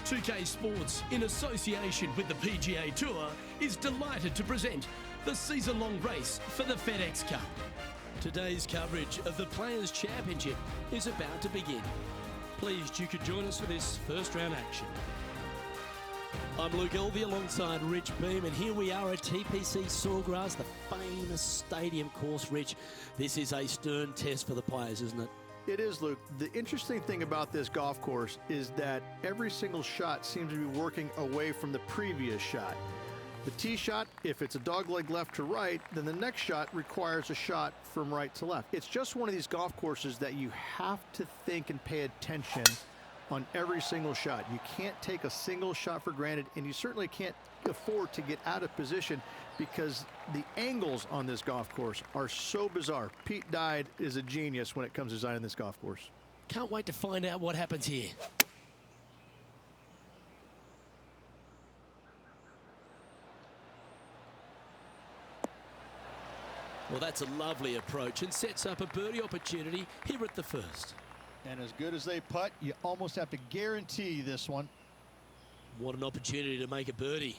2K Sports, in association with the PGA Tour, is delighted to present the season-long race for the FedEx Cup. Today's coverage of the Players' Championship is about to begin. Pleased you could join us for this first round action. I'm Luke Elvey alongside Rich Beam, and here we are at TPC Sawgrass, the famous stadium course. Rich, this is a stern test for the players, isn't it? It is, Luke. The interesting thing about this golf course is that every single shot seems to be working away from the previous shot. The tee shot, if it's a dogleg left to right, then the next shot requires a shot from right to left. It's just one of these golf courses that you have to think and pay attention on every single shot. You can't take a single shot for granted, and you certainly can't afford to get out of position because the angles on this golf course are so bizarre. Pete Dye is a genius when it comes to designing this golf course. Can't wait to find out what happens here. Well, that's a lovely approach and sets up a birdie opportunity here at the first. And as good as they putt, you almost have to guarantee this one. What an opportunity to make a birdie.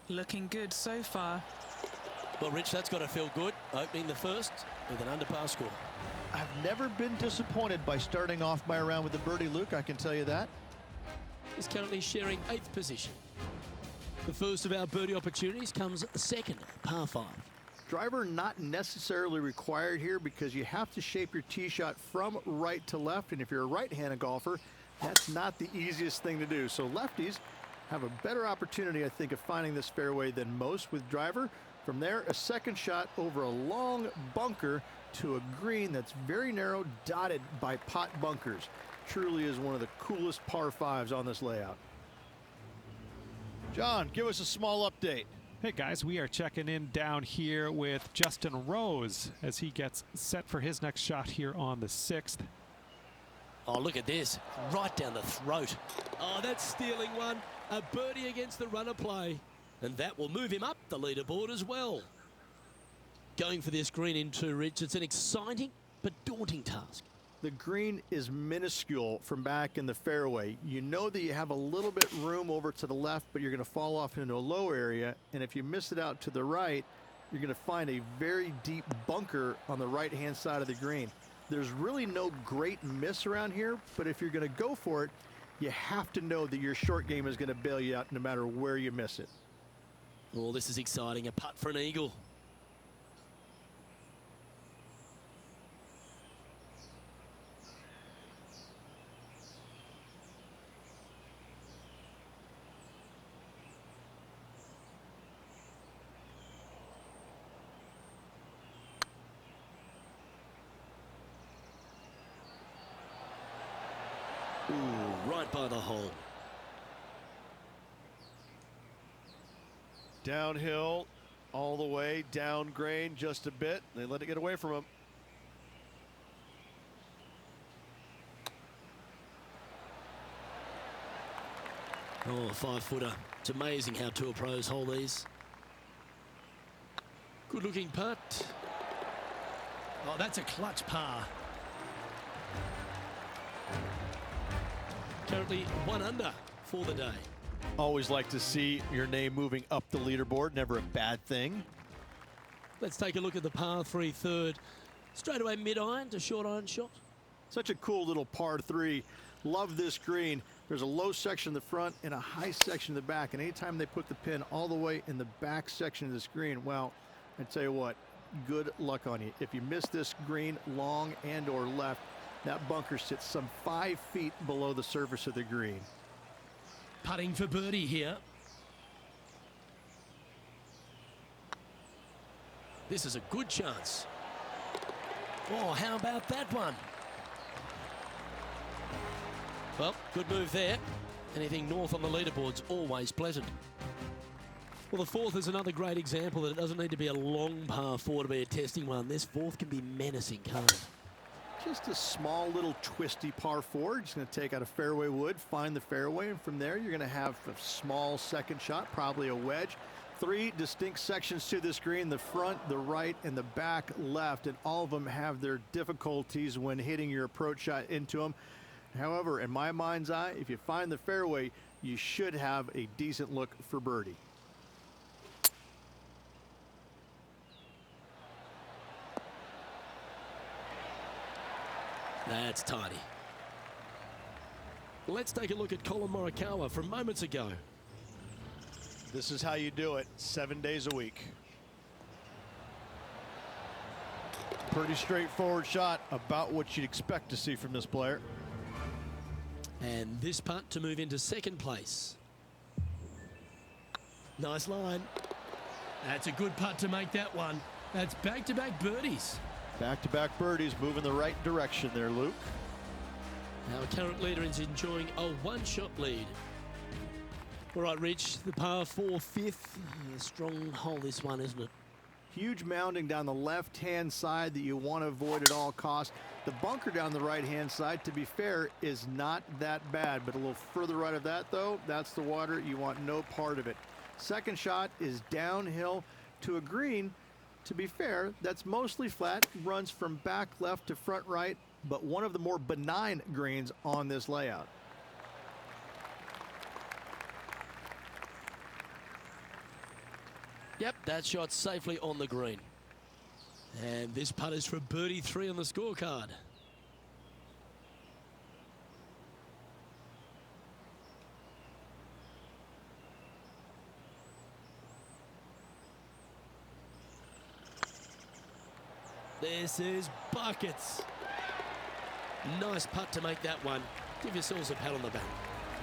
Looking good so far. Well, Rich, that's got to feel good, opening the first with an underpass score. I've never been disappointed by starting off my round with a birdie, Luke, I can tell you that. He's currently sharing 8th position. The first of our birdie opportunities comes second, par 5. Driver not necessarily required here because you have to shape your tee shot from right to left, and if you're a right-handed golfer, that's not the easiest thing to do. So lefties have a better opportunity, I think, of finding this fairway than most with driver. From there, a second shot over a long bunker to a green that's very narrow, dotted by pot bunkers. Truly is one of the coolest par 5s on this layout. John, give us a small update. Hey guys, we are checking in down here with Justin Rose as he gets set for his next shot here on the 6th. Oh, look at this, right down the throat. Oh, that's stealing one. A birdie against the runner play. And that will move him up the leaderboard as well. Going for this green in 2, Rich, it's an exciting but daunting task. The green is minuscule from back in the fairway. You know that you have a little bit room over to the left, but you're going to fall off into a low area. And if you miss it out to the right, you're going to find a very deep bunker on the right-hand side of the green. There's really no great miss around here, but if you're going to go for it, you have to know that your short game is going to bail you out no matter where you miss it. Oh, this is exciting. A putt for an eagle. Ooh, right by the hole. Downhill, all the way, down grain just a bit. They let it get away from him. Oh, a 5-footer. It's amazing how tour pros hold these. Good looking putt. Oh, that's a clutch par. Currently 1 under for the day. Always like to see your name moving up the leaderboard. Never a bad thing. Let's take a look at the par 3 third. Straight away mid-iron to short iron shot. Such a cool little par 3. Love this green. There's a low section in the front and a high section in the back. And anytime they put the pin all the way in the back section of this green, well, I tell you what, good luck on you. If you miss this green long and or left, that bunker sits some 5 feet below the surface of the green. Putting for birdie here. This is a good chance. Oh, how about that one? Well, good move there. Anything north on the leaderboard's always pleasant. Well, the 4th is another great example that it doesn't need to be a long par 4 to be a testing one. This 4th can be menacing, can't it? Just a small little twisty par 4. Just going to take out a fairway wood, find the fairway, and from there you're going to have a small second shot, probably a wedge. 3 distinct sections to this green, the front, the right, and the back left, and all of them have their difficulties when hitting your approach shot into them. However, in my mind's eye, if you find the fairway, you should have a decent look for birdie. That's tidy. Let's take a look at Colin Morikawa from moments ago. This is how you do it 7 days a week. Pretty straightforward shot, about what you'd expect to see from this player. And this putt to move into second place. Nice line. That's a good putt to make that one. That's back-to-back birdies. Back-to-back birdies, moving the right direction there, Luke. Our current leader is enjoying a one-shot lead. All right, Rich, the par 4 fifth. A strong hole, this one, isn't it? Huge mounding down the left-hand side that you want to avoid at all costs. The bunker down the right-hand side, to be fair, is not that bad, but a little further right of that, though, that's the water. You want no part of it. Second shot is downhill to a green. To be fair, that's mostly flat, runs from back left to front right, but one of the more benign greens on this layout. Yep, that shot safely on the green. And this putt is for birdie 3 on the scorecard. This is buckets. Nice putt to make that one. Give yourselves a pat on the back.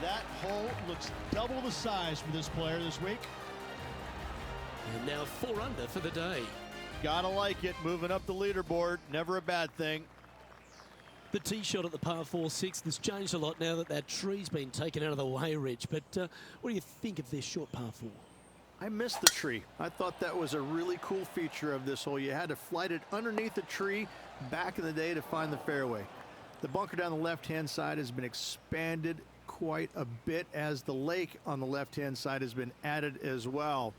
That hole looks double the size for this player this week. And now 4 under for the day. Gotta like it, moving up the leaderboard, never a bad thing. The tee shot at the par 4 6th has changed a lot now that that tree's been taken out of the way, Rich. But what do you think of this short par 4? I missed the tree. I thought that was a really cool feature of this hole. You had to flight it underneath the tree back in the day to find the fairway. The bunker down the left-hand side has been expanded quite a bit as the lake on the left-hand side has been added as well.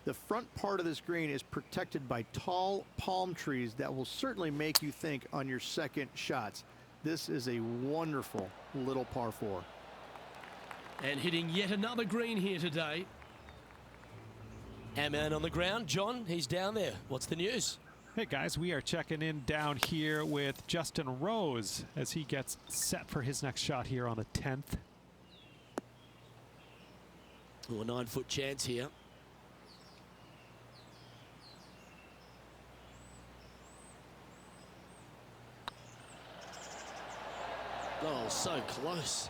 The front part of this green is protected by tall palm trees that will certainly make you think on your second shots. This is a wonderful little par 4. And hitting yet another green here today. Our man on the ground, John, he's down there. What's the news? Hey guys, we are checking in down here with Justin Rose as he gets set for his next shot here on the 10th. Oh, a 9-foot chance here. Oh, so close.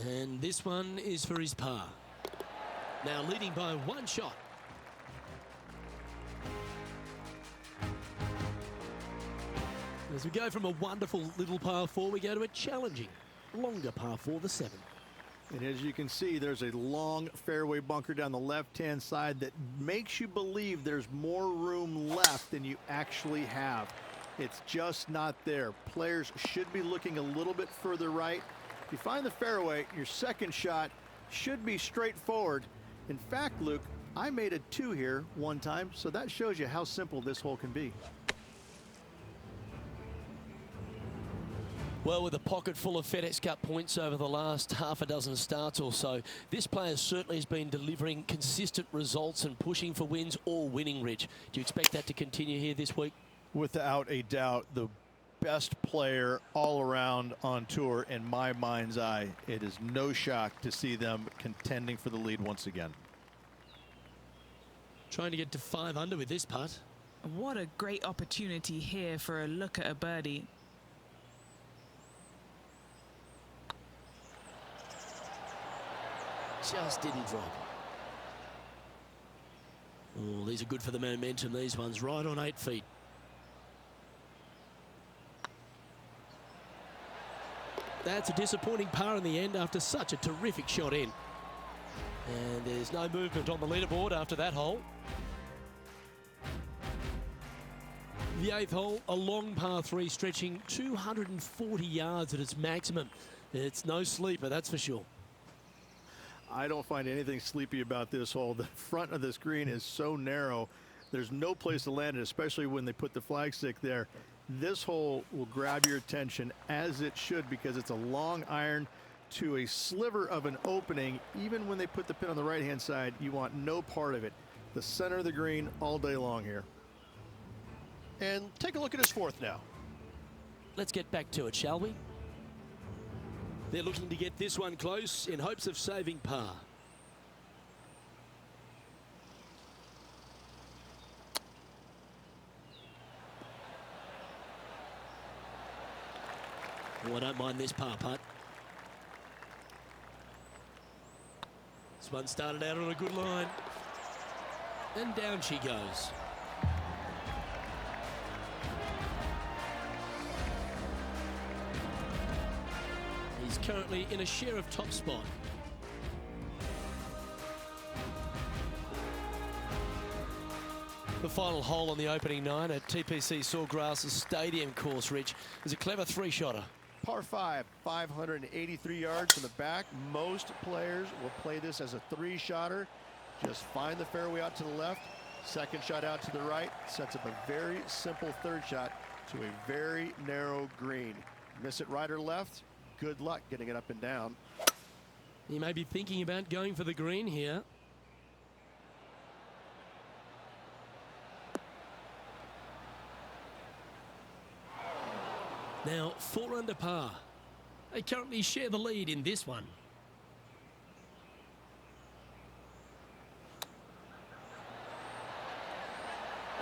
And this one is for his par. Now leading by 1 shot. As we go from a wonderful little par 4, we go to a challenging, longer par 4, the 7th. And as you can see, there's a long fairway bunker down the left-hand side that makes you believe there's more room left than you actually have. It's just not there. Players should be looking a little bit further right. If you find the fairway, your second shot should be straightforward. In fact, Luke, I made a 2 here one time, so that shows you how simple this hole can be. Well, with a pocket full of FedEx Cup points over the last half a dozen starts or so, this player certainly has been delivering consistent results and pushing for wins or winning, Rich. Do you expect that to continue here this week? Without a doubt, the best player all around on tour in my mind's eye. It is no shock to see them contending for the lead once again. Trying to get to 5 under with this putt. What a great opportunity here for a look at a birdie. Just didn't drop. Oh, these are good for the momentum, these ones, right on 8 feet. That's a disappointing par in the end after such a terrific shot in. And there's no movement on the leaderboard after that hole. The 8th hole, a long par 3 stretching 240 yards at its maximum. It's no sleeper, that's for sure. I don't find anything sleepy about this hole. The front of this green is so narrow. There's no place to land it, especially when they put the flagstick there. This hole will grab your attention, as it should, because it's a long iron to a sliver of an opening. Even when they put the pin on the right-hand side, you want no part of it. The center of the green all day long here. And take a look at his fourth now. Let's get back to it, shall we? They're looking to get this one close in hopes of saving par. Oh, I don't mind this par putt. This one started out on a good line. And down she goes. He's currently in a share of top spot. The final hole on the opening 9 at TPC Sawgrass Stadium course, Rich, is a clever three-shotter. Par 5, 583 yards from the back. Most players will play this as a three-shotter. Just find the fairway out to the left, second shot out to the right, sets up a very simple third shot to a very narrow green. Miss it right or left, good luck getting it up and down. He may be thinking about going for the green here. Now 4 under par. They currently share the lead in this one.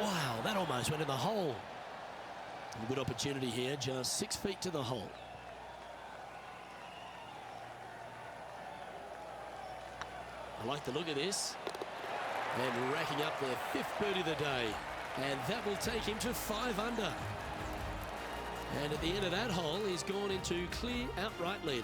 Wow, that almost went in the hole. A good opportunity here, just 6 feet to the hole. I like the look of this. And racking up their 5th birdie of the day. And that will take him to 5 under. And at the end of that hole, he's gone into clear outright leader.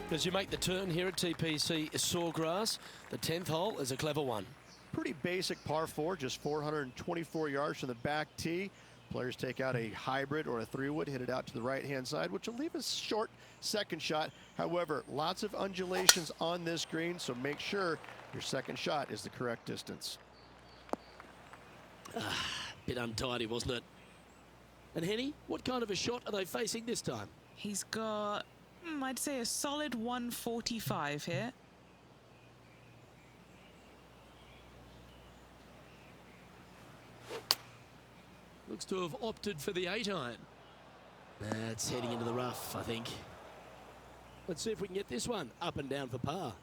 As you make the turn here at TPC Sawgrass, the 10th hole is a clever one. Pretty basic par 4, just 424 yards from the back tee. Players take out a hybrid or a 3-wood, hit it out to the right-hand side, which will leave a short second shot. However, lots of undulations on this green, so make sure your second shot is the correct distance. Bit untidy, wasn't it? And Henny, what kind of a shot are they facing this time? He's got, I'd say, a solid 145 here. Looks to have opted for the 8-iron. That's heading into the rough, I think. Let's see if we can get this one up and down for par.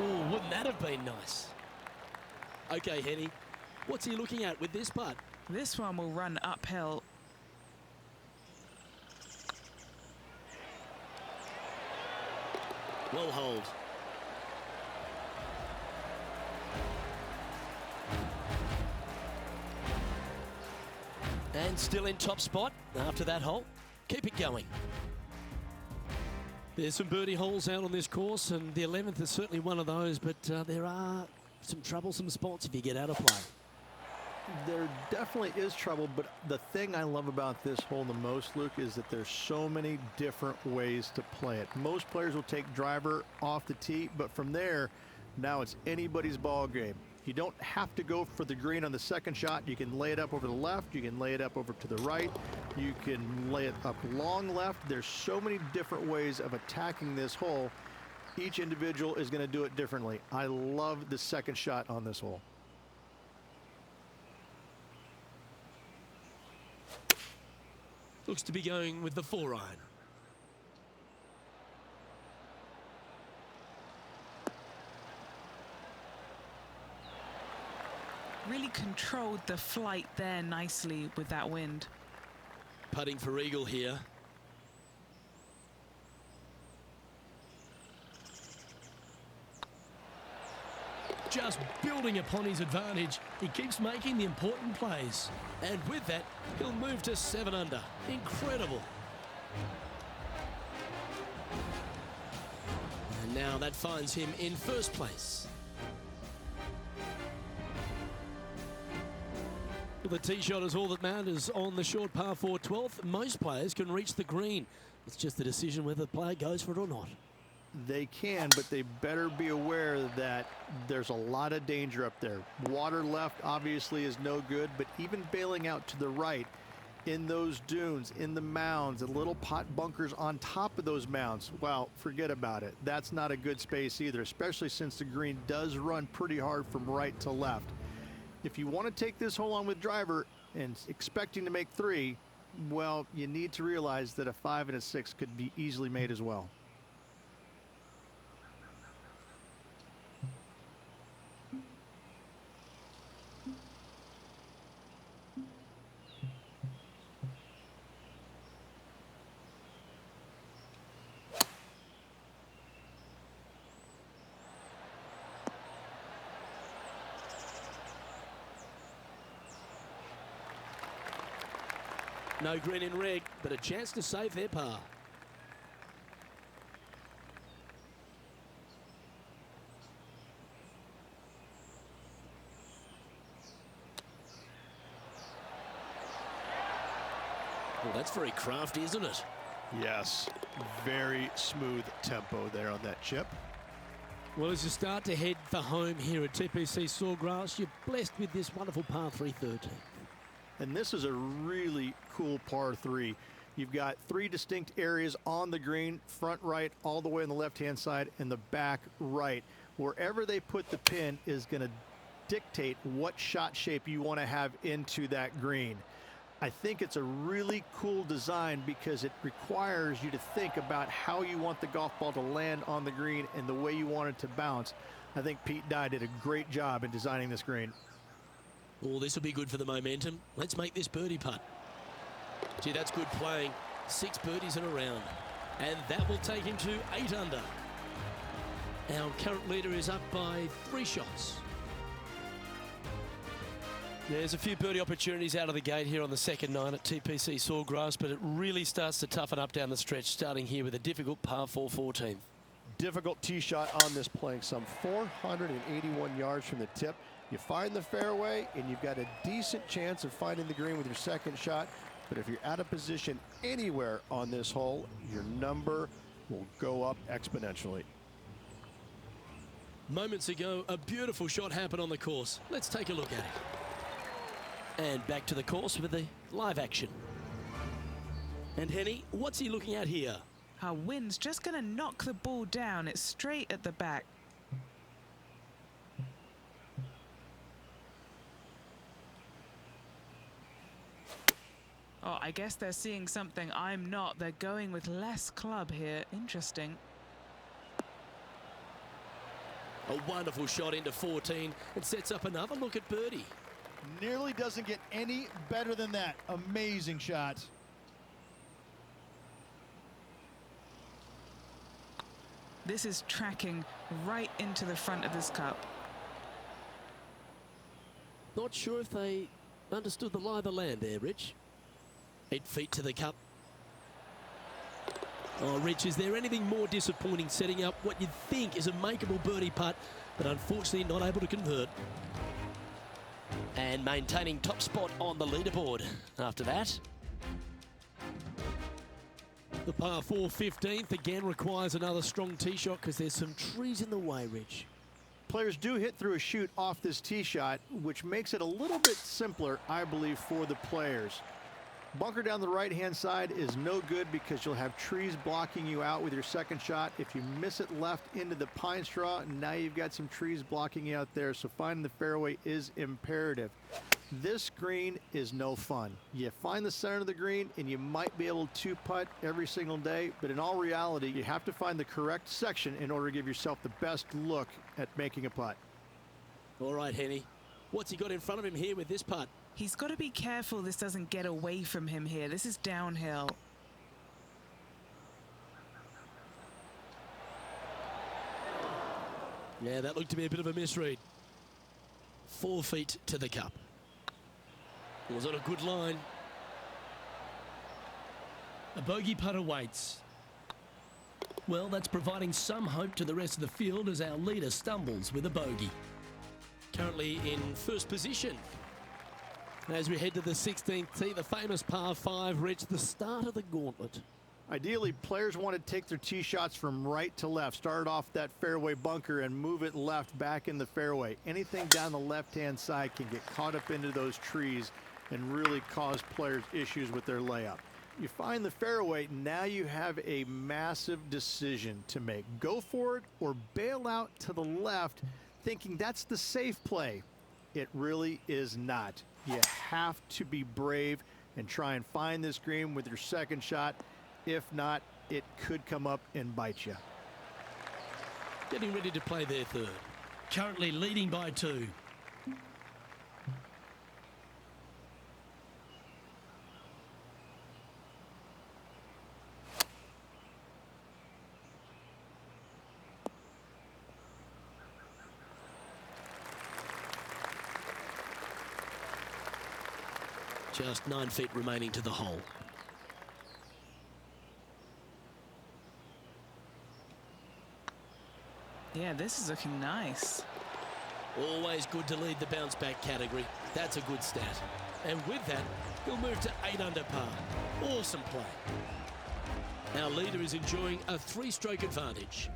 Oh, wouldn't that have been nice? Okay, Henny, what's he looking at with this putt? This one will run uphill. Well hold. And still in top spot after that hole. Keep it going. There's some birdie holes out on this course, and the 11th is certainly one of those, but there are some troublesome spots if you get out of play. There definitely is trouble, but the thing I love about this hole the most, Luke, is that there's so many different ways to play it. Most players will take driver off the tee, but from there, now it's anybody's ball game. You don't have to go for the green on the second shot. You can lay it up over the left. You can lay it up over to the right. You can lay it up long left. There's so many different ways of attacking this hole. Each individual is going to do it differently. I love the second shot on this hole. Looks to be going with the 4-iron. Really controlled the flight there nicely with that wind. Putting for eagle here. Just building upon his advantage. He keeps making the important plays. And with that, he'll move to 7 under. Incredible. And now that finds him in first place. Well, the tee shot is all that matters on the short par 4 12th. Most players can reach the green. It's just the decision whether the player goes for it or not. They can, but they better be aware that there's a lot of danger up there. Water left obviously is no good, but even bailing out to the right in those dunes, in the mounds, and little pot bunkers on top of those mounds, well, forget about it. That's not a good space either, especially since the green does run pretty hard from right to left. If you want to take this hole on with driver and expecting to make 3, well, you need to realize that a 5 and a 6 could be easily made as well. No green in red, but a chance to save their par. Well, that's very crafty, isn't it? Yes, very smooth tempo there on that chip. Well, as you start to head for home here at TPC Sawgrass, you're blessed with this wonderful par 3 13. And this is a really cool par 3. You've got 3 distinct areas on the green, front right, all the way on the left-hand side, and the back right. Wherever they put the pin is going to dictate what shot shape you want to have into that green. I think it's a really cool design because it requires you to think about how you want the golf ball to land on the green and the way you want it to bounce. I think Pete Dye did a great job in designing this green. Oh, this will be good for the momentum. Let's make this birdie putt. Gee, that's good playing. 6 birdies in a round. And that will take him to 8 under. Our current leader is up by 3 shots. There's a few birdie opportunities out of the gate here on the second 9 at TPC Sawgrass, but it really starts to toughen up down the stretch, starting here with a difficult par 4 14. Difficult tee shot on this, playing some 481 yards from the tip. You find the fairway and you've got a decent chance of finding the green with your second shot, but if you're out of position anywhere on this hole, your number will go up exponentially. Moments ago, a beautiful shot happened on the course. Let's take a look at it. And back to the course with the live action. And Henny, what's he looking at here? Our wind's just going to knock the ball down. It's straight at the back. Oh, I guess they're seeing something I'm not. They're going with less club here. Interesting. A wonderful shot into 14. It sets up another look at birdie. Nearly doesn't get any better than that. Amazing shot. This is tracking right into the front of this cup. Not sure if they understood the lie of the land there, Rich. 8 feet to the cup. Oh, Rich, is there anything more disappointing setting up what you'd think is a makeable birdie putt, but unfortunately not able to convert? And maintaining top spot on the leaderboard after that. The par 4 15th again requires another strong tee shot because there's some trees in the way, Rich. Players do hit through a chute off this tee shot, which makes it a little bit simpler, I believe, for the players. Bunker down the right-hand side is no good because you'll have trees blocking you out with your second shot. If you miss it left into the pine straw, now you've got some trees blocking you out there, so finding the fairway is imperative. This green is no fun. You find the center of the green and you might be able to putt every single day, but in all reality, you have to find the correct section in order to give yourself the best look at making a putt. All right, Henny. What's he got in front of him here with this putt? He's got to be careful this doesn't get away from him here. This is downhill. Yeah, that looked to be a bit of a misread. 4 feet to the cup. It was on a good line. A bogey putt awaits. Well, that's providing some hope to the rest of the field as our leader stumbles with a bogey. Currently in first position. As we head to the 16th tee, the famous par 5 reached the start of the gauntlet. Ideally, players want to take their tee shots from right to left. Start off that fairway bunker and move it left back in the fairway. Anything down the left-hand side can get caught up into those trees and really cause players issues with their layup. You find the fairway, now you have a massive decision to make. Go for it or bail out to the left, thinking that's the safe play. It really is not. You have to be brave and try and find this green with your second shot. If not, it could come up and bite you. Getting ready to play their third. Currently leading by 2. Just 9 feet remaining to the hole. Yeah, this is looking nice. Always good to lead the bounce back category. That's a good stat. And with that, he'll move to 8 under par. Awesome play. Our leader is enjoying a 3-stroke advantage.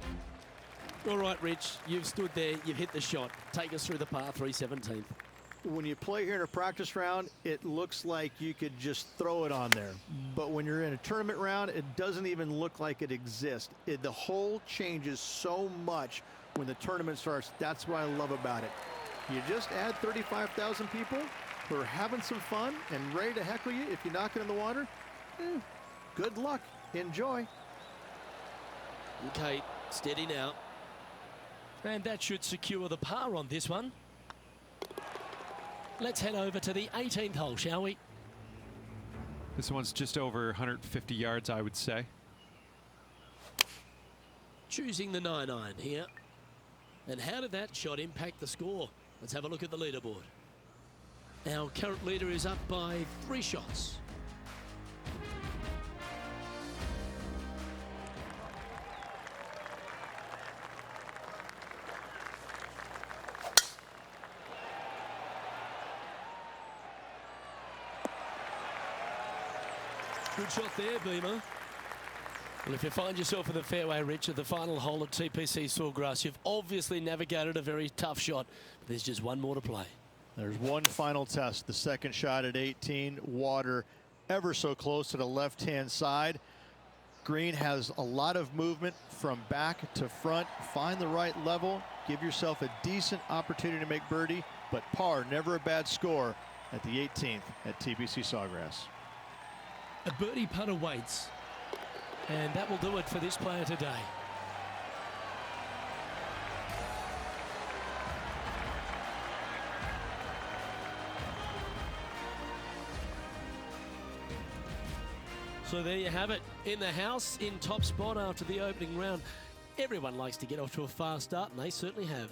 All right, Rich, you've stood there, you've hit the shot. Take us through the par 3 17th. When you play here in a practice round, it looks like you could just throw it on there. But when you're in a tournament round, it doesn't even look like it exists. The hole changes so much when the tournament starts. That's what I love about it. You just add 35,000 people who are having some fun and ready to heckle you if you knock it in the water. Good luck. Enjoy. Okay, steady now. And that should secure the par on this one. Let's head over to the 18th hole, shall we? This one's just over 150 yards, I would say. Choosing the 9-iron here. And how did that shot impact the score? Let's have a look at the leaderboard. Our current leader is up by 3 shots. Good shot there, Beamer. Well, if you find yourself in the fairway, Rich, at the final hole at TPC Sawgrass, you've obviously navigated a very tough shot. But there's just one more to play. There's one final test. The second shot at 18. Water ever so close to the left-hand side. Green has a lot of movement from back to front. Find the right level. Give yourself a decent opportunity to make birdie. But par, never a bad score at the 18th at TPC Sawgrass. A birdie putt awaits. And that will do it for this player today. So there you have it. In the house, in top spot after the opening round. Everyone likes to get off to a fast start, and they certainly have.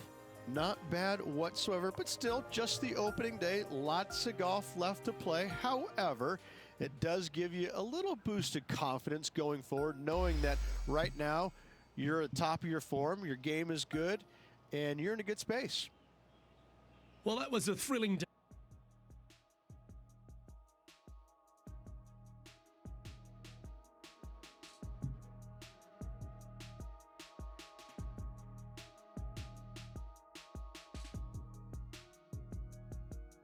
Not bad whatsoever, but still just the opening day. Lots of golf left to play. However, it does give you a little boost of confidence going forward, knowing that right now you're at the top of your form, your game is good, and you're in a good space. Well, that was a thrilling day.